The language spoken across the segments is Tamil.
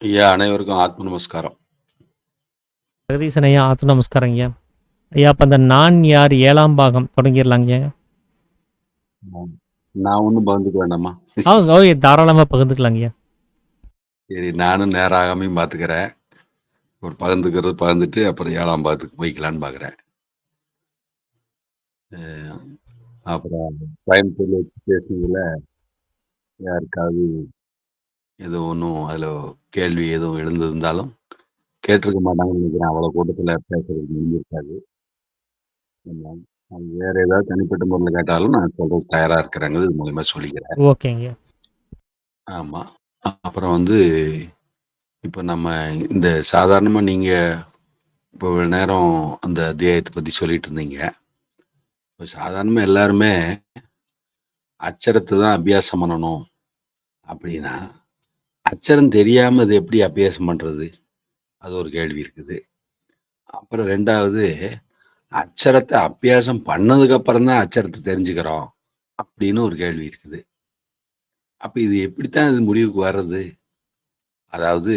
ஐயா அனைவருக்கும் ஆத்ம நமஸ்காரம். ஜெகதீசன் ஐயா, ஆத்து நமஸ்காரம் ஐயா. ஐயா, அப்போ அந்த நான் யார் 7ஆம் பாகம் தொடங்கிடலாங்க ஐயா. நான் ஒன்றும் பகிர்ந்துக்க வேண்டாமா? ஓகே, தாராளமாக பகிர்ந்துக்கலாங்க ஐயா. சரி, நானும் நேரம் ஆகாமையும் பார்த்துக்கிறேன். ஒரு பகிர்ந்துக்கிறது பகிர்ந்துட்டு அப்புறம் 7ஆம் பாகத்துக்கு போய்க்கலான்னு பார்க்குறேன். அப்புறம் கோயம்புத்தூர்ல வச்சு பேசுனதுல யாருக்காவது ஏதோ ஒன்றும் அதில் கேள்வி எதுவும் எழுந்திருந்தாலும் கேட்டிருக்க மாட்டாங்கன்னு நினைக்கிறேன். அவ்வளோ கூட்டத்தில் பேசுறதுக்கு முடிஞ்சிருக்காது. அது வேற ஏதாவது தனிப்பட்ட முறையில் கேட்டாலும் நான் சொல்றது தயாராக இருக்கிறேங்கிறது இது மூலமா சொல்லிக்கிறேன். ஓகேங்க ஐயா. ஆமாம். அப்புறம் வந்து இப்போ நம்ம இந்த சாதாரணமாக நீங்கள் இப்போ இவ்வளோ நேரம் அந்த அத்தியாயத்தை பற்றி சொல்லிட்டு இருந்தீங்க. இப்போ சாதாரணமாக எல்லாருமே அச்சரத்தை தான் அபியாசம் பண்ணணும் அப்படின்னா, அச்சரம் தெரியாமல் அது எப்படி அபியாசம் பண்ணுறது? அது ஒரு கேள்வி இருக்குது. அப்புறம் 2வது, அச்சரத்தை அபியாசம் பண்ணதுக்கு அப்புறம் தான் அச்சரத்தை தெரிஞ்சுக்கிறோம் அப்படின்னு ஒரு கேள்வி இருக்குது. அப்ப இது எப்படித்தான் இது முடிவுக்கு வர்றது? அதாவது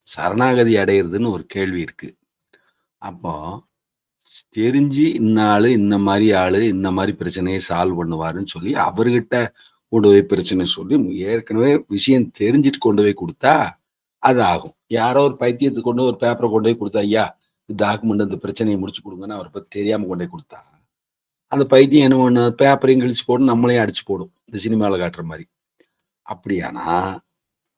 சரணாகதி அடையிறதுன்னு ஒரு கேள்வி இருக்கு. அப்போ தெரிஞ்சு இந்த ஆளு இந்த மாதிரி ஆளு இந்த மாதிரி பிரச்சனையை சால்வ் பண்ணுவாருன்னு சொல்லி அவர்கிட்ட கொண்டு போய் பிரச்சனை சொல்லி ஏற்கனவே விஷயம் தெரிஞ்சுட்டு கொண்டு போய் கொடுத்தா அது ஆகும். யாரோ ஒரு பைத்தியத்துக்கு கொண்டு ஒரு பேப்பரை கொண்டு போய் கொடுத்தா, ஐயா டாக்குமெண்ட் இந்த பிரச்சனையை முடிச்சு கொடுங்கன்னு அவரை பத்தி தெரியாம கொண்டு போய் கொடுத்தா அந்த பைத்தியம் என்ன பண்ணு பேப்பரையும் கிழிச்சு போடும், நம்மளையும் அடிச்சு போடும், இந்த சினிமாவில் காட்டுற மாதிரி. அப்படியானா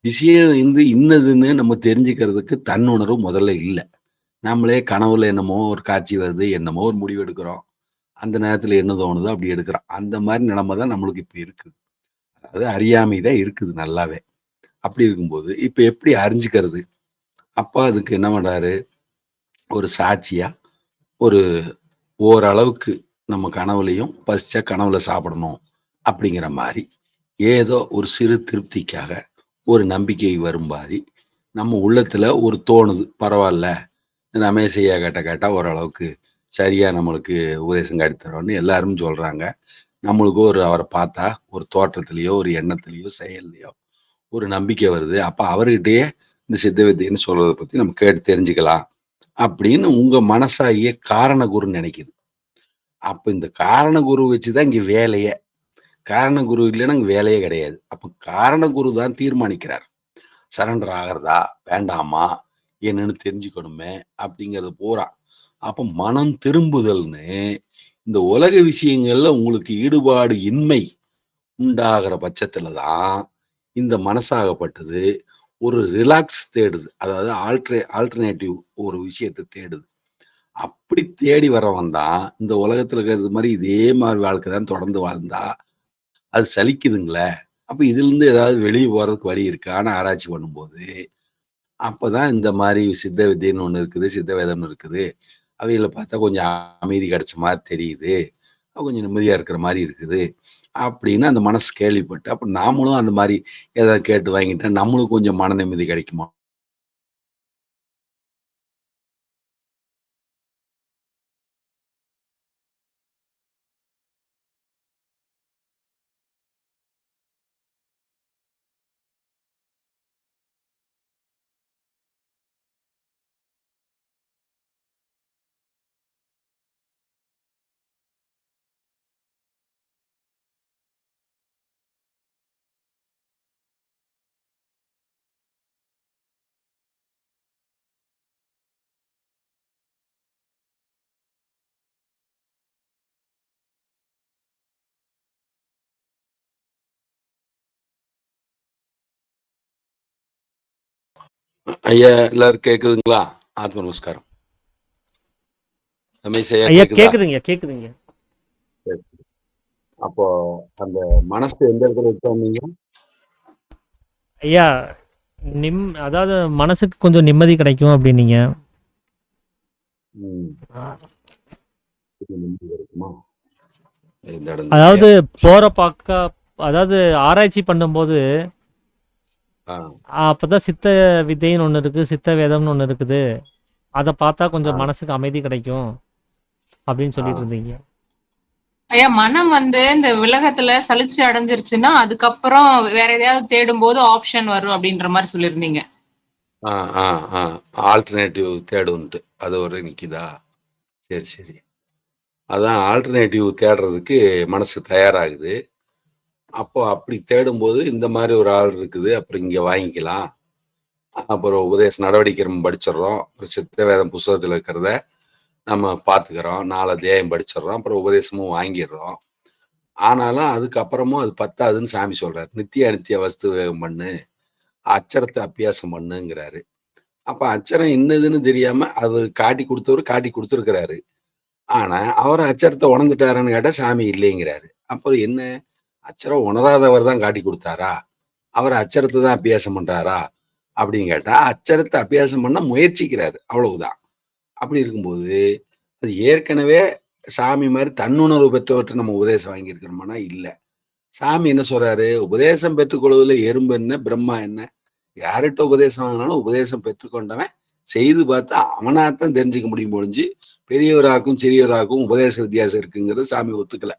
விஷயம் இன்னதுன்னு நம்ம தெரிஞ்சுக்கிறதுக்கு தன்னுணர்வு முதல்ல இல்லை. நம்மளே கனவுல என்னமோ ஒரு காட்சி வருது, என்னமோ ஒரு முடிவு எடுக்கிறோம். அந்த நேரத்துல என்ன தோணுதோ அப்படி எடுக்கிறோம். அந்த மாதிரி நிலைமை தான் நம்மளுக்கு இப்ப இருக்குது. அதாவது அறியாமை தான் இருக்குது நல்லாவே. அப்படி இருக்கும்போது இப்ப எப்படி அறிஞ்சுக்கிறது? அப்பா அதுக்கு என்ன பண்றாரு? ஒரு சாட்சியா ஒரு ஓரளவுக்கு நம்ம கனவுலையும் பசிச்சா கனவுல சாப்பிடணும் அப்படிங்கிற மாதிரி ஏதோ ஒரு சிறு திருப்திக்காக ஒரு நம்பிக்கை வரும் மாதிரி நம்ம உள்ளத்துல ஒரு தோணுது, பரவாயில்ல ரமேஷ் ஐயா கேட்டா ஓரளவுக்கு சரியா நம்மளுக்கு உபதேசம் காட்டித்தரோன்னு எல்லாரும் சொல்றாங்க. நம்மளுக்கு ஒரு அவரை பார்த்தா ஒரு தோற்றத்திலேயோ ஒரு எண்ணத்திலேயோ செயல்லையோ ஒரு நம்பிக்கை வருது. அப்ப அவர்கிட்டயே இந்த சித்த வித்தைன்னு சொல்றதை பத்தி நம்ம கேட்டு தெரிஞ்சுக்கலாம் அப்படின்னு உங்க மனசாகிய காரண குரு நினைக்குது. அப்ப இந்த காரண குரு வச்சுதான் இங்க வேலையே. காரண குரு இல்லைன்னா இங்க வேலையே கிடையாது. அப்ப காரண குரு தான் தீர்மானிக்கிறார். சரண்டர் ஆகிறதா வேண்டாமா என்னன்னு தெரிஞ்சுக்கணுமே அப்படிங்கிறது பூரா. அப்ப மனம் திரும்புதல்னு இந்த உலக விஷயங்கள்ல உங்களுக்கு ஈடுபாடு இன்மை உண்டாகிற பட்சத்துலதான் இந்த மனசாகப்பட்டது ஒரு ரிலாக்ஸ் தேடுது. அதாவது ஆல்டர்னேட்டிவ் ஒரு விஷயத்தை தேடுது. அப்படி தேடி வரவன் தான் இந்த உலகத்துல இருக்கிறது மாதிரி இதே மாதிரி வாழ்க்கை தான் தொடர்ந்து வாழ்ந்தா அது சலிக்குதுங்களே. அப்ப இதுல இருந்து ஏதாவது வெளியே போறதுக்கு வழி இருக்கான்னு ஆராய்ச்சி பண்ணும்போது அப்பதான் இந்த மாதிரி சித்த வித்தைன்னு ஒண்ணு இருக்குது, சித்த வேதம்னு இருக்குது. அவைகளை பார்த்தா கொஞ்சம் அமைதி கிடைச்ச மாதிரி தெரியுது, கொஞ்சம் நிம்மதியா இருக்கிற மாதிரி இருக்குது அப்படின்னு அந்த மனசு கேள்விப்பட்டு அப்ப நாமளும் அந்த மாதிரி ஏதாவது கேட்டு வாங்கிட்டா நம்மளுக்கு கொஞ்சம் மன நிம்மதி கிடைக்குமா? ஐயா எல்லாரும் கேக்குதுங்களா? ஆத்ம நமஸ்காரம். ரமேஷ் ஐயா ஐயா, கேக்குதா? கேட்குதுங்க கேட்குதுங்க. சரி. அப்போ அந்த மனசு எந்த இடத்துல வச்சோன்னீங்க? ஐயா, அதாவது மனசுக்கு கொஞ்சம் நிம்மதி கிடைக்கும் அப்படின்னீங்க. இருக்குமா இந்த இடம் அதாவது போற அதாவது ஆராய்ச்சி பண்ணும்போது அப்பதான் சித்த வித்தைன்னு ஒன்று இருக்கு, சித்த வேதம்னு ஒன்று இருக்குது. அதை பார்த்தா கொஞ்சம் மனசுக்கு அமைதி கிடைக்கும் அப்படின்னு சொல்லிட்டு இருந்தீங்க. ஐயா, மனம் இந்த உலகத்துல சலிச்சு அடைஞ்சிருச்சுன்னா அதுக்கப்புறம் வேற எதையாவது தேடும் போது ஆப்ஷன் வரும் அப்படின்ற மாதிரி சொல்லியிருந்தீங்க. ஆ, ஆ, ஆ. ஆல்டர்னேட்டிவ் தேடுன்ட்டு. அது ஒரு நிக்குதா? சரி, சரி. அதான் ஆல்டர்னேட்டிவ் தேடுறதுக்கு மனசு தயாராகுது. அப்போ அப்படி தேடும்போது இந்த மாரி ஒரு ஆள் இருக்குது. அப்புறம் இங்க வாங்கிக்கலாம். அப்புறம் உபதேச நடவடிக்கை நம்ம படிச்சிடுறோம். அப்புறம் சித்த வேதம் புஸ்தகத்துல இருக்கிறத நம்ம பார்த்துக்கிறோம். 4 அத்தியாயம் படிச்சிடுறோம். அப்புறம் உபதேசமும் வாங்கிடுறோம். ஆனாலும் அதுக்கப்புறமும் அது பத்தாதுன்னு சாமி சொல்றாரு. நித்திய அனித்திய வஸ்து விவேகம் பண்ணு. அச்சரத்த அபியாசம் பண்ணுங்கிறாரு. அப்ப அச்சரம் என்னதுன்னு தெரியாம அவரு காட்டி குடுத்தவரு காட்டி குடுத்துருக்கிறாரு. ஆனா, அவரு அச்சரத்த உணர்ந்துட்டாரான்னு கேட்டா சாமி இல்லைங்கிறாரு. அப்புறம் என்ன? அச்சரம் உணராதவர் தான் காட்டி குடுத்தாரா? அவரு அச்சரத்த தான் அபியாசம் பண்றாரா? அப்படின்னு கேட்டா, அச்சரத்த அபியாசம் பண்ண முயற்சிக்கிறாரு. அவ்வளவுதான். அப்படி இருக்கும்போது, அது ஏற்கனவே சாமி மாரி தன்னுணர்வு பெற்றவர்ட்ட நம்ம உபதேசம் வாங்கியிருக்கிறோமான்னா, இல்ல. சாமி என்ன சொல்றாரு? உபதேசம் பெற்றுக்கொள்வதில எறும்பு என்ன? பிரம்மா என்ன? யார்கிட்ட உபதேசம் வாங்குனாலும் உபதேசம் பெற்றுக்கொண்டவன் செய்து பார்த்து அவனாத்தான் தெரிஞ்சுக்க முடியும் ஒழிஞ்சு, பெரியவராக்கும், சிறியவராக்கும் உபதேச வித்தியாசம் இருக்குங்கிறத சாமி ஒத்துக்கல.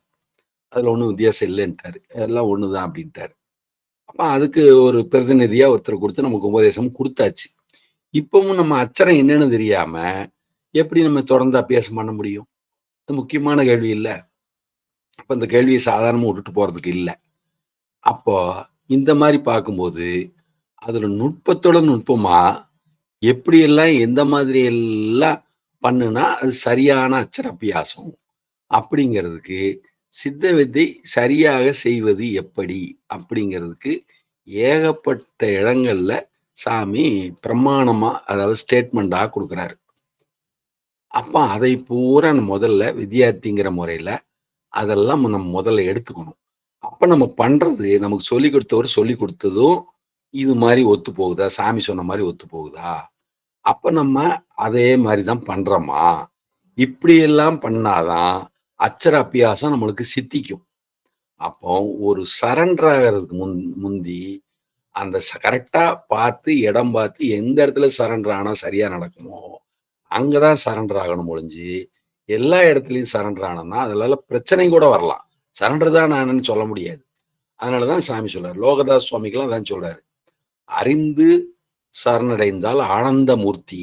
அதுல ஒண்ணும் வித்தியாசம் இல்லன்ட்டாரு. எல்லாம் ஒண்ணுதான் அப்படின்ட்டாரு. அப்ப அதுக்கு ஒரு பிரதிநிதியா ஒருத்தர குடுத்து நமக்கு உபதேசம் குடுத்தாச்சு. இப்பவும் நம்ம அச்சரம் என்னன்னு தெரியாம, எப்படி நம்ம தொடர்ந்து அபியாசம் பண்ண முடியும்? இது முக்கியமான கேள்வி இல்ல. அப்ப இந்த கேள்விய சாதாரணமா விட்டுட்டு போறதுக்கு இல்ல. அப்போ இந்த மாரி பார்க்கும்போது, அதுல நுட்பத்தோட நுட்பமா எப்படியெல்லாம், எந்த மாதிரி எல்லாம் பண்ணுனா, அது சரியான அச்சர அபியாசம். அப்படிங்கிறதுக்கு, சித்த வித்தை சரியாக செய்வது எப்படி? அப்படிங்கிறதுக்கு ஏகப்பட்ட இடங்கள்ல சாமி பிரமாணமா, அதாவது ஸ்டேட்மெண்டா குடுக்குறாரு. அப்ப அதை பூரா முதல்ல வித்யார்த்திங்கிற முறையில, அதெல்லாம் நம்ம முதல்ல எடுத்துக்கணும். அப்ப நம்ம பண்றது, நமக்கு சொல்லிக் குடுத்தவர் சொல்லிக் குடுத்ததும், இது மாரி ஒத்து போகுதா? சாமி சொன்ன மாரி ஒத்து போகுதா? அப்ப நம்ம அதே மாரி தான் பண்றோமா? இப்படியெல்லாம் பண்ணாதான், அச்சர அபியாசம் நம்மளுக்கு சித்திக்கும். அப்போ ஒரு சரண்டர் ஆகறதுக்கு முந்தி, அந்த கரெக்ட்டா பார்த்து, இடம் பார்த்து, எந்த இடத்துல சரண்டர் ஆனா சரியா நடக்குமோ, அங்க தான் சரண்டர் ஆகணும் ஒழிஞ்சு, எல்லா இடத்துலயும் சரண்டர் ஆனோம்னா, அதுனால பிரச்சனை கூட வரலாம். சரண்டர் தான் ஆனேன்னு சொல்ல முடியாது. அதனால தான் சாமி சொல்றாரு. லோகதாஸ் சுவாமிகள்லாம் அதான் சொல்றாரு. அறிந்து சரணடைந்தால் ஆனந்த மூர்த்தி,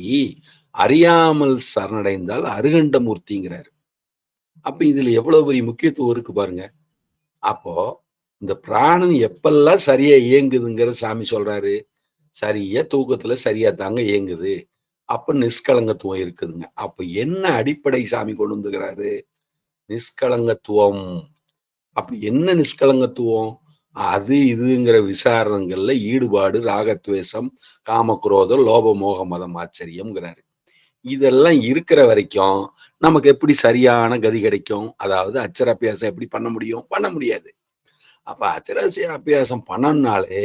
அறியாமல் சரணடைந்தால் அருகண்ட மூர்த்திங்கிறாரு. அப்ப இதுல எவ்வளவு பெரிய முக்கியத்துவம் இருக்கு பாருங்க. அப்போ இந்த பிராணன் எப்பல்லாம் சரியா இயங்குதுங்கிறத சாமி சொல்றாரு. சரியா தூக்கத்துல சரியா தாங்க இயங்குது. அப்ப நிஷ்கலங்கத்துவம் இருக்குதுங்க. அப்ப என்ன அடிப்படை சாமி கொண்டு வந்துக்கிறாரு? நிஷ்கலங்கத்துவம். அப்ப என்ன நிஷ்கலங்கத்துவம்? அது இதுங்கிற விசாரணங்கள்ல ஈடுபாடு, ராகத்வேஷம், காமக்ரோதம், லோப மோக மதம் ஆச்சரியம்ங்கிறாரு. இதெல்லாம் இருக்கிற வரைக்கும், நமக்கு எப்படி சரியான கதி கிடைக்கும்? அதாவது அச்சர அபியாசம் எப்படி பண்ண முடியும்? பண்ண முடியாது. அப்ப அச்சர அபியாசம் பண்ணணும்னாலே,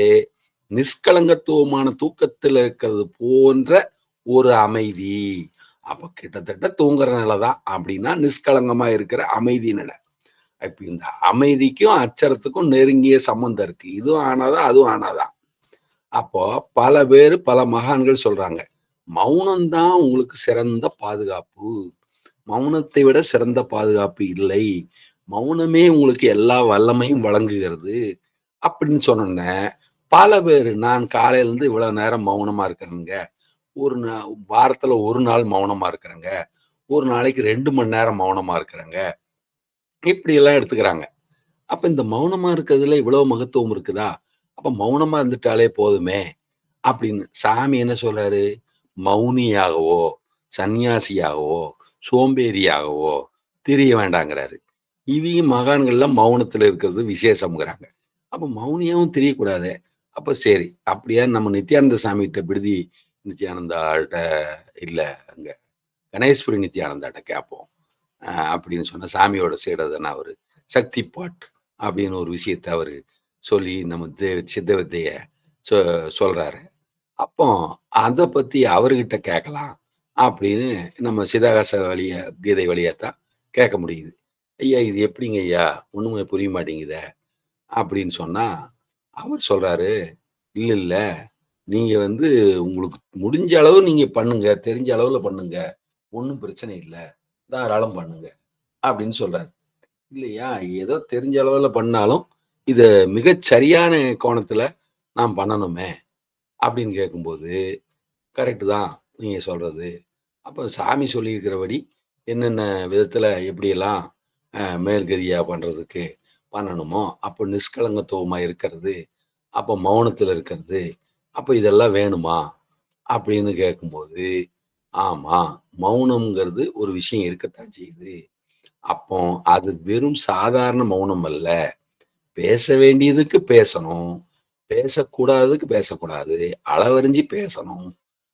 நிஷ்கலங்கத்துவமான தூக்கத்துல இருக்கிறது போன்ற ஒரு அமைதி. அப்ப கிட்டத்தட்ட தூங்குற நிலை தான். அப்படின்னா, நிஷ்கலங்கமா இருக்கிற அமைதி நிலை. இப்ப இந்த அமைதிக்கும், அச்சரத்துக்கும் நெருங்கிய சம்பந்தம் இருக்கு. இதுவும் ஆனாதான், அதுவும் ஆனாதான். அப்போ பல பேரு, பல மகான்கள் சொல்றாங்க. மௌனம் தான் உங்களுக்கு சிறந்த பாதுகாப்பு. மௌனத்தை விட சிறந்த பாதுகாப்பு இல்லை. மௌனமே உங்களுக்கு எல்லா வல்லமையும் வழங்குகிறது. அப்படின்னு சொன்னோனே, பல பேரு நான் காலையில இருந்து இவ்வளவு நேரம் மௌனமா இருக்கிறேங்க. ஒரு வாரத்துல 1 நாள் மௌனமா இருக்கிறேங்க. ஒரு நாளைக்கு 2 மணி நேரம் மௌனமா இருக்கிறேங்க. இப்படியெல்லாம் எடுத்துக்கிறாங்க. அப்ப இந்த மௌனமா இருக்கிறதுல இவ்வளவு மகத்துவம் இருக்குதா? அப்ப மௌனமா இருந்துட்டாலே போதுமே! அப்படின்னு. சாமி என்ன சொல்றாரு? மௌனியாகவோ, சந்நியாசியாகவோ, சோம்பேறியாகவோ திரிய வேண்டாங்கிறாரு. இவங்க மகான்கள்லாம் மௌனத்துல இருக்கிறது விசேஷம்ங்கிறாங்க. அப்ப மௌனியாவும் திரியக்கூடாதே! அப்ப சரி. அப்படியா நம்ம நித்யானந்த சாமிகிட்ட விடுதி நித்யானந்தாட்ட இல்ல அங்க கணேஸ்வரி நித்யானந்தாட்ட கேட்போம். அப்படின்னு சொன்னா சாமியோட சீடர் தானே அவரு. சக்தி பாட் அப்படின்னு ஒரு விஷயத்த அவரு சொல்லி நம்ம சித்த வித்தைய சொ சொல்றாரு. அப்போ அத பத்தி அவர்கிட்ட கேட்கலாம் அப்படின்னு நம்ம சிதாகாச வழிய கீதை வழியாத்தான் கேட்க முடியுது. ஐயா இது எப்படிங்க ஐயா? ஒண்ணுமே புரிய மாட்டேங்குதே! அப்படின்னு சொன்னா, அவர் சொல்றாரு, இல்ல, இல்ல. நீங்க உங்களுக்கு முடிஞ்ச அளவு நீங்க பண்ணுங்க. தெரிஞ்ச அளவுல பண்ணுங்க. ஒண்ணும் பிரச்சனை இல்ல. தாராளம் பண்ணுங்க. அப்படின்னு சொல்றாரு. இல்லையா, ஏதோ தெரிஞ்ச அளவுல பண்ணாலும், இத மிகச் சரியான கோணத்துல நாம் பண்ணணுமே! அப்படின்னு கேட்கும்போது, கரெக்ட் தான் நீங்க சொல்றது. அப்ப சாமி சொல்லியிருக்கிறபடி என்னென்ன விதத்துல எப்படியெல்லாம் மேல்கதியா பண்றதுக்கு பண்ணணுமோ, அப்போ நிஷ்கலங்கத்துவமா இருக்கிறது, அப்போ மௌனத்துல இருக்கிறது, அப்ப இதெல்லாம் வேணுமா? அப்படின்னு கேட்கும்போது, ஆமா, மௌனம்ங்கிறது ஒரு விஷயம் இருக்கத்தான் செய்யுது. அப்போ அது வெறும் சாதாரண மௌனம் அல்ல. பேச வேண்டியதுக்கு பேசணும். பேசக்கூடாததுக்கு பேசக்கூடாது. அளவறிஞ்சு பேசணும்.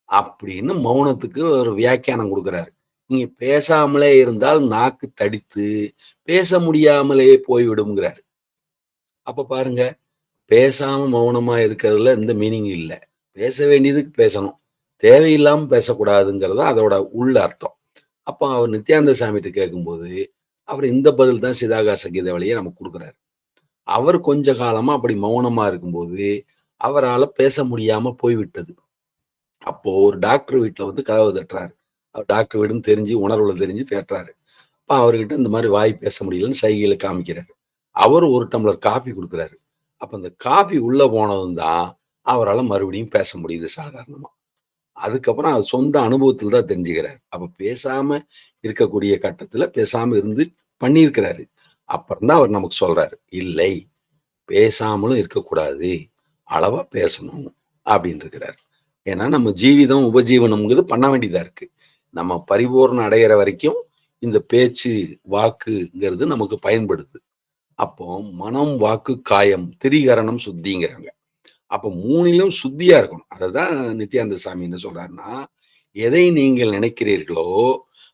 அப்படின்னு மௌனத்துக்கு ஒரு வியாக்கியானம் குடுக்குறாரு. நீங்க பேசாமலே இருந்தால் நாக்கு தடித்து, பேச முடியாமலே போய்விடும்ங்கிறாரு. அப்ப பாருங்க, பேசாம மௌனமா இருக்கிறதுல எந்த மீனிங் இல்ல. பேச வேண்டியதுக்கு பேசணும். தேவையில்லாம பேசக்கூடாதுங்கிறது தான் அதோட உள் அர்த்தம். அப்ப அவர் நித்யானந்த சாமிட்ட கேட்கும்போது, அவர் இந்த பதில் தான் சிதாகாச கீதை வழியா நமக்கு குடுக்குறாரு. அவர் கொஞ்ச காலமா அப்படி மௌனமா இருக்கும்போது, அவரால பேச முடியாம போய்விட்டது. அப்போ ஒரு டாக்டர் வீட்ல வந்து கதவு தட்டுறாரு. அவர் டாக்டர் வீடுன்னு தெரிஞ்சு, உணர்வுல தெரிஞ்சு தட்டுறாரு. அப்ப அவர்கிட்ட இந்த மாரி வாய் பேச முடியலன்னு சைகையில காமிக்கிறாரு. அவரு 1 டம்ளர் காஃபி குடுக்குறாரு. அப்ப அந்த காஃபி உள்ள போனதும் தான், அவரால மறுபடியும் பேச முடியுது சாதாரணமா. அதுக்கப்புறம் அது சொந்த அனுபவத்துல தான் தெரிஞ்சுக்கிறாரு. அப்ப பேசாம இருக்கக்கூடிய கட்டத்துல பேசாம இருந்து பண்ணியிருக்கிறாரு. அப்புறம் தான் அவர் நமக்கு சொல்றாரு. இல்லை, பேசாமலும் இருக்கக்கூடாது. அளவா பேசணும் அப்டின்ருக்கிறாரு. ஏன்னா நம்ம ஜீவிதம், உபஜீவனம்ங்கிறது பண்ண வேண்டியதா இருக்கு. நம்ம பரிபூரணம் அடையிற வரைக்கும் இந்த பேச்சு, வாக்குங்கிறது நமக்கு பயன்படுது. அப்போ மனம், வாக்கு, காயம், திரிகரணம், சுத்திங்கிறாங்க. அப்ப 3லும் சுத்தியா இருக்கணும். அததான் நித்யானந்த சாமி என்ன சொல்றாருன்னா, எதை நீங்கள் நினைக்கிறீர்களோ,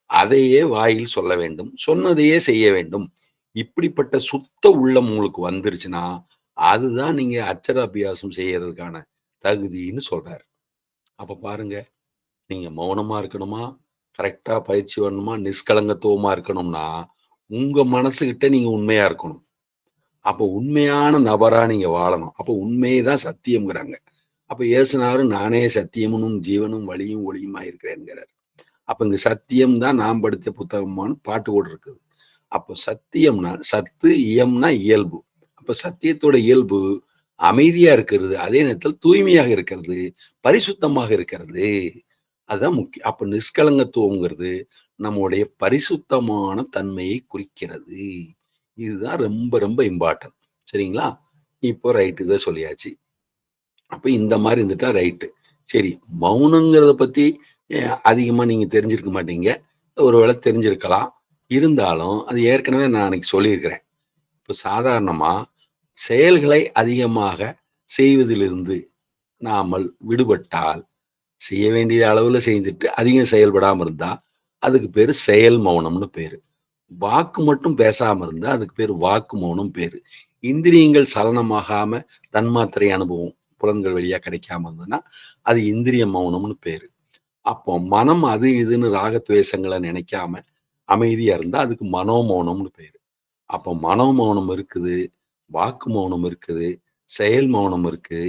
அதையே வாயில் சொல்ல வேண்டும். சொன்னதையே செய்ய வேண்டும். இப்படிப்பட்ட சுத்த உள்ளம் உங்களுக்கு வந்துருச்சுன்னா, அதுதான் நீங்க அட்சராபியாசம் செய்யறதுக்கான தகுதின்னு சொல்றாரு. அப்ப பாருங்க, நீங்க மௌனமா இருக்கணுமா? கரெக்ட்டா பயிற்சி பண்ணணுமா? நிஷ்கலங்கத்துவமா இருக்கணும்னா, உங்க மனசுகிட்ட நீங்க உண்மையா இருக்கணும். அப்ப உண்மையான நபரா நீங்க வாழணும். அப்ப உண்மை தான் சத்தியம்ங்கிறாங்க. அப்ப இயேசுநாதர் நானே சத்தியமும், ஜீவனும், வழியும், ஒளியுமா இருக்கிறேன்கிறார். அப்ப இங்க சத்தியம் தான் நான் படித்த புத்தகமான்னு பாட்டு கூட இருக்குது. அப்ப சத்தியம்னா சத்து, இயம்னா இயல்பு. அப்ப சத்தியத்தோட இயல்பு அமைதியா இருக்கிறது. அதே நேரத்தில் தூய்மையாக இருக்கிறது. பரிசுத்தமாக இருக்கிறது. அதுதான் முக்கியம். அப்ப நிஷ்கலங்கத்துவம்ங்கிறது நம்முடைய பரிசுத்தமான தன்மையை குறிக்கிறது. இதுதான் ரொம்ப ரொம்ப இம்பார்ட்டன்ட். சரிங்களா? இப்போ ரைட் இத சொல்லியாச்சு. அப்ப இந்த மாரி இருந்துட்டா ரைட்டு. சரி, மௌனங்கிறத பத்தி அதிகமா நீங்க தெரிஞ்சிருக்க மாட்டீங்க. ஒருவேளை தெரிஞ்சிருக்கலாம். இருந்தாலும் அது ஏற்கனவே நான் அன்னைக்கு சொல்லியிருக்கிறேன். இப்ப சாதாரணமா செயல்களை அதிகமாக செய்வதிலிருந்து நாமல் விடுபட்டால், செய்ய வேண்டிய அளவுல செய்துட்டு அதிகம் செயல்படாம இருந்தா, அதுக்கு பேரு செயல் மௌனம்னு பேரு. வாக்கு மட்டும் பேசாம இருந்தா, அதுக்கு பேரு வாக்கு மௌனம் பேரு. இந்திரியங்கள் சலனமாகாம தன்மாத்திரை அனுபவம் புலன்கள் வழியா கிடைக்காம இருந்ததுன்னா, அது இந்திரிய மௌனம்னு பேரு. அப்போ மனம் அது இதுன்னு ராகத்வேஷங்கள நினைக்காம அமைதியா இருந்தா, அதுக்கு மனோமௌனம்னு பேரு. அப்போ மனோமௌனம் இருக்குது, வாக்கு மௌனம் இருக்குது, செயல் மௌனம் இருக்கு,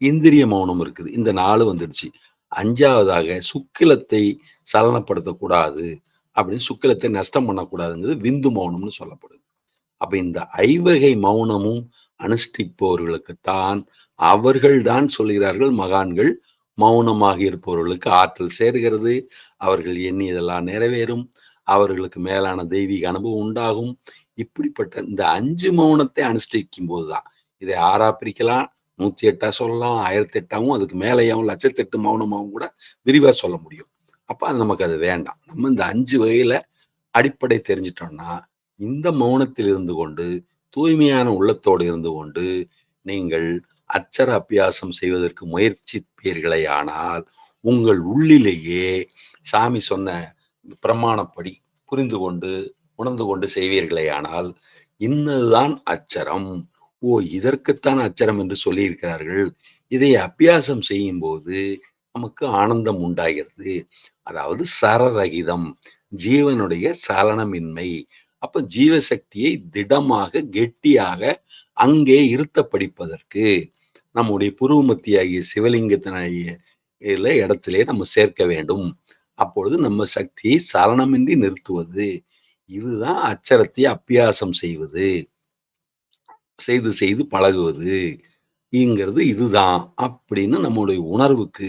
இந்திரிய மௌனம் இருக்குது. இந்த 4 வந்துடுச்சு. 5வதாக சுக்கிலத்தை சலனப்படுத்தக்கூடாது அப்படின்னு சுக்கிலத்தை நஷ்டம் பண்ணக்கூடாதுங்கிறது விந்து மௌனம்னு சொல்லப்படுது. அப்ப இந்த ஐவகை மௌனமும் அனுஷ்டிப்பவர்களுக்குத்தான் அவர்கள் தான் சொல்கிறார்கள் மகான்கள், மௌனமாக இருப்பவர்களுக்கு ஆற்றல் சேர்கிறது. அவர்கள் எண்ணியதெல்லாம் நிறைவேறும். அவர்களுக்கு மேலான தெய்வீக அனுபவம் உண்டாகும். இப்படிப்பட்ட இந்த 5 மௌனத்தை அனுஷ்டிக்கும் போதுதான் இதை 6ஆ பிரிக்கலாம், 108ஆ சொல்லலாம், 1008ஆவும் அதுக்கு மேலேயாவும் 1008 மௌனமாவும் கூட விரிவா சொல்ல முடியும். அப்ப அது நமக்கு அது வேண்டாம். நம்ம இந்த 5 வகையில அடிப்படை தெரிஞ்சிட்டோம்னா, இந்த மௌனத்தில் இருந்து கொண்டு, தூய்மையான உள்ளத்தோடு இருந்து கொண்டு, நீங்கள் அட்சர அபியாசம் செய்வதற்கு முயற்சிப்பீர்களேயானால், உங்கள் உள்ளிலேயே சாமி சொன்ன பிரமாணப்படி புரிந்து கொண்டு, உணர்ந்து கொண்டு செய்வீர்களேயானால், இன்னதுதான் அட்சரம். ஓ! இதற்குத்தான் அட்சரம் என்று சொல்லியிருக்கிறார்கள். இதை அபியாசம் செய்யும்போது நமக்கு ஆனந்தம் உண்டாகிறது. அதாவது சரரகிதம். ஜீவனுடைய சலனமின்மை. அப்ப ஜீவசக்தியை திடமாக, கெட்டியாக அங்கே இருத்த படிப்பதற்கு நம்முடைய புருவ மத்தியாகிய சிவலிங்கத்தினாகிய இடத்திலே நம்ம சேர்க்க வேண்டும். அப்பொழுது நம்ம சக்தியை சலனமின்றி நிறுத்துவது. இதுதான் அட்சரத்தை அபியாசம் செய்வது. செய்து செய்து பழகுவது. ங்கிறது இதுதான் அப்படின்னு நம்முடைய உணர்வுக்கு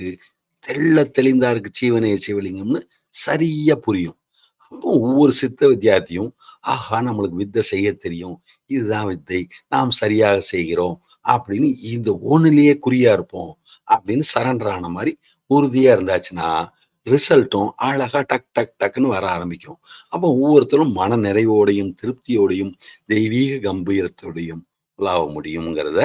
தெள்ள தெளிந்தாருக்கு ஜீவனே சிவலிங்கம்னு சரியா புரியும். அப்போ ஒவ்வொரு சித்த வித்தியார்த்தியும் ஆஹா நம்மளுக்கு வித்தை செய்ய தெரியும், இதுதான் வித்தை, நாம் சரியாக செய்கிறோம் அப்படின்னு இந்த ஒண்ணுலயே குறியா இருப்போம் அப்படின்னு சரண்டர் ஆன மாதிரி உறுதியா இருந்தாச்சுன்னா ரிசல்ட்டும் அழகா டக் டக் டக்குன்னு வர ஆரம்பிக்கும். அப்போ ஒவ்வொருத்தரும் மன நிறைவோடையும் திருப்தியோடையும் தெய்வீக கம்பீரத்தோடையும் உலாவ முடியுங்கிறத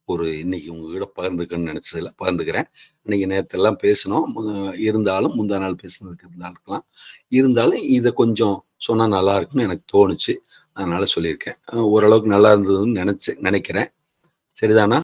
ஒரு இன்னைக்கு உங்ககிட்ட பகிர்ந்துக்கணும்னு நினைச்சதுல பகிர்ந்துக்கிறேன். இன்னைக்கு நேரத்தெல்லாம் பேசணும், இருந்தாலும் முந்தா நாள் பேசுனதுக்கு இருக்கலாம், இருந்தாலும் இதை கொஞ்சம் சொன்னா நல்லா இருக்குன்னு எனக்கு தோணுச்சு, அதனால சொல்லியிருக்கேன். ஓரளவுக்கு நல்லா இருந்ததுன்னு நினைக்கிறேன். சரிதானா?